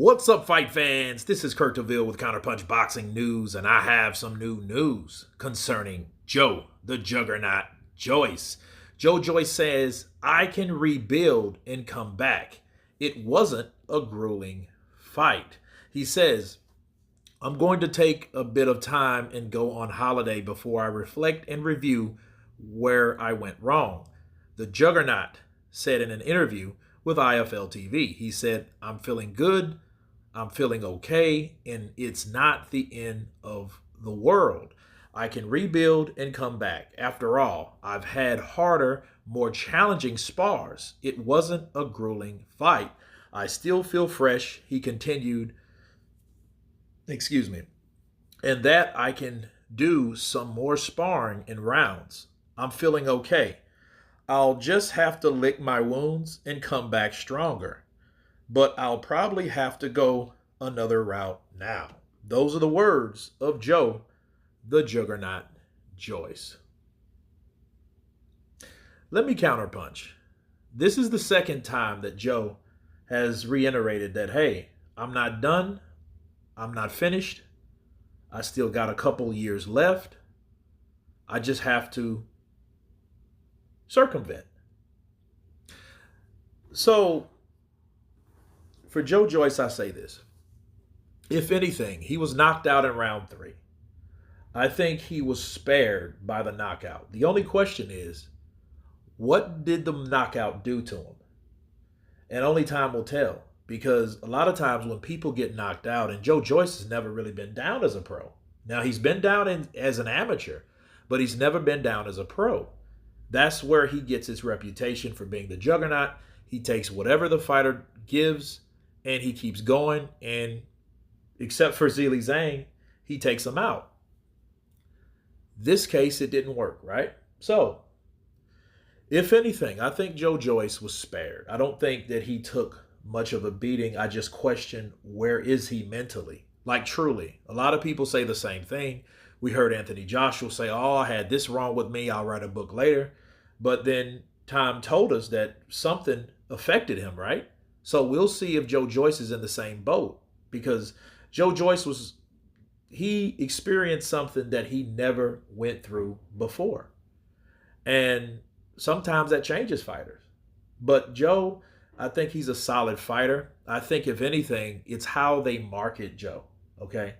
What's up, fight fans? This is Kurt DeVille with Counterpunch Boxing News, and I have some new news concerning Joe, the Juggernaut, Joyce. Joe Joyce says, I can rebuild and come back. It wasn't a grueling fight. He says, I'm going to take a bit of time and go on holiday before I reflect and review where I went wrong. The Juggernaut said in an interview with IFL TV, he said, I'm feeling good, I'm feeling okay, and it's not the end of the world. I can rebuild and come back. After all, I've had harder, more challenging spars. It wasn't a grueling fight. I still feel fresh, he continued, and that I can do some more sparring in rounds. I'm feeling okay. I'll just have to lick my wounds and come back stronger. But I'll probably have to go another route now. Those are the words of Joe, the Juggernaut, Joyce. Let me counterpunch. This is the second time that Joe has reiterated that, hey, I'm not done. I'm not finished. I still got a couple years left. I just have to circumvent. So, for Joe Joyce, I say this. If anything, he was knocked out in round 3. I think he was spared by the knockout. The only question is, what did the knockout do to him? And only time will tell. Because a lot of times when people get knocked out, and Joe Joyce has never really been down as a pro. Now, he's been down as an amateur, but he's never been down as a pro. That's where he gets his reputation for being the Juggernaut. He takes whatever the fighter gives, and he keeps going. And except for Zhilei Zhang, he takes him out. This case, it didn't work, right? So, if anything, I think Joe Joyce was spared. I don't think that he took much of a beating. I just question, where is he mentally? Like, truly. A lot of people say the same thing. We heard Anthony Joshua say, oh, I had this wrong with me. I'll write a book later. But then time told us that something affected him, right? So we'll see if Joe Joyce is in the same boat. Because Joe Joyce he experienced something that he never went through before. And sometimes that changes fighters. But Joe, I think he's a solid fighter. I think, if anything, it's how they market Joe, okay?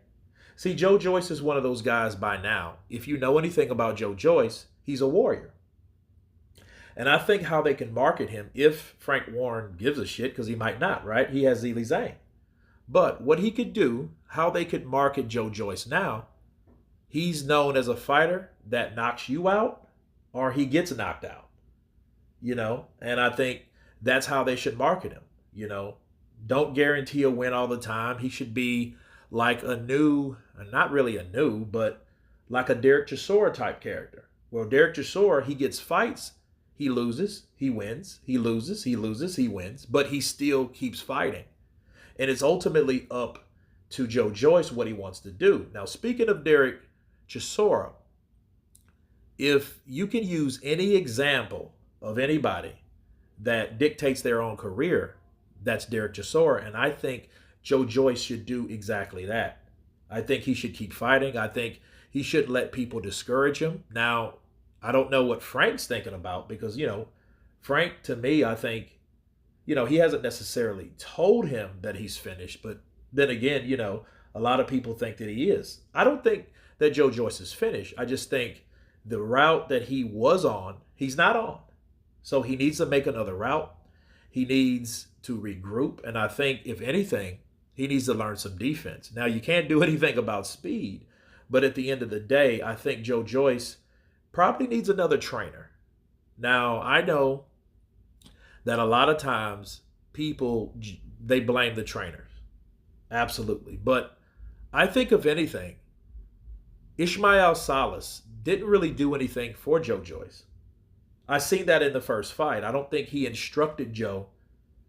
See, Joe Joyce is one of those guys by now. If you know anything about Joe Joyce, he's a warrior. And I think how they can market him, if Frank Warren gives a shit, because he might not, right? He has Zhilei Zhang. But what he could do, how they could market Joe Joyce now, he's known as a fighter that knocks you out or he gets knocked out, And I think that's how they should market him, Don't guarantee a win all the time. He should be like not really a new, but like a Derek Chisora type character. Well, Derek Chisora, he gets fights, he loses, he wins, he loses, he loses, he wins, but he still keeps fighting. And it's ultimately up to Joe Joyce what he wants to do. Now, speaking of Derek Chisora, if you can use any example of anybody that dictates their own career, that's Derek Chisora. And I think Joe Joyce should do exactly that. I think he should keep fighting. I think he should let people discourage him. Now, I don't know what Frank's thinking about because, Frank, to me, I think, he hasn't necessarily told him that he's finished. But then again, a lot of people think that he is. I don't think that Joe Joyce is finished. I just think the route that he was on, he's not on. So he needs to make another route. He needs to regroup. And I think, if anything, he needs to learn some defense. Now, you can't do anything about speed. But at the end of the day, I think Joe Joyce probably needs another trainer. Now, I know that a lot of times people, they blame the trainers. Absolutely. But I think, if anything, Ishmael Salas didn't really do anything for Joe Joyce. I seen that in the first fight. I don't think he instructed Joe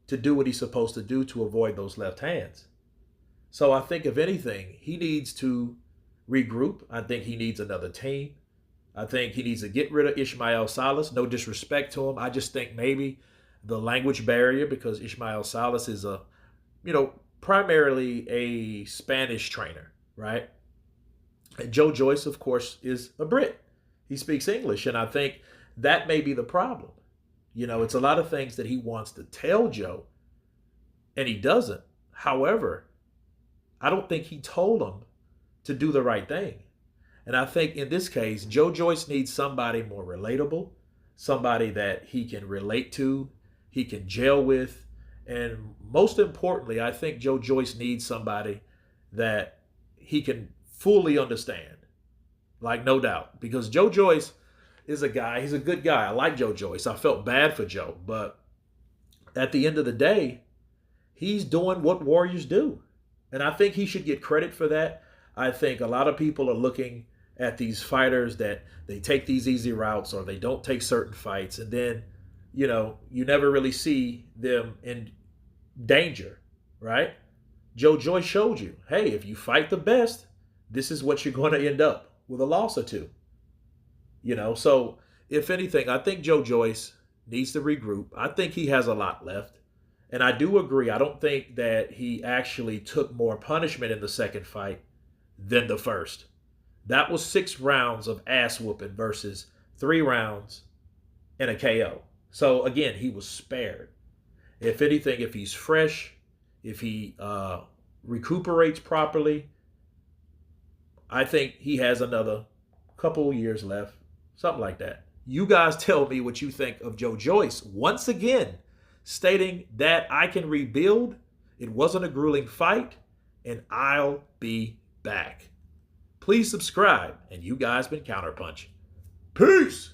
to do what he's supposed to do to avoid those left hands. So I think, if anything, he needs to regroup. I think he needs another team. I think he needs to get rid of Ishmael Salas. No disrespect to him. I just think maybe the language barrier, because Ishmael Salas is a, primarily a Spanish trainer, right? And Joe Joyce, of course, is a Brit. He speaks English, and I think that may be the problem. It's a lot of things that he wants to tell Joe, and he doesn't. However, I don't think he told him to do the right thing. And I think in this case, Joe Joyce needs somebody more relatable, somebody that he can relate to, he can gel with. And most importantly, I think Joe Joyce needs somebody that he can fully understand. Like, no doubt. Because Joe Joyce is a guy, he's a good guy. I like Joe Joyce. I felt bad for Joe. But at the end of the day, he's doing what warriors do. And I think he should get credit for that. I think a lot of people are looking at these fighters that they take these easy routes or they don't take certain fights. And then, you never really see them in danger, right? Joe Joyce showed you, hey, if you fight the best, this is what you're going to end up with, a loss or two. So if anything, I think Joe Joyce needs to regroup. I think he has a lot left. And I do agree. I don't think that he actually took more punishment in the second fight than the first. That was 6 rounds of ass whooping versus 3 rounds and a KO. So again, he was spared. If anything, if he's fresh, if he recuperates properly, I think he has another couple of years left, something like that. You guys tell me what you think of Joe Joyce. Once again, stating that I can rebuild, it wasn't a grueling fight, and I'll be back. Please subscribe, and you guys been Counterpunch. Peace!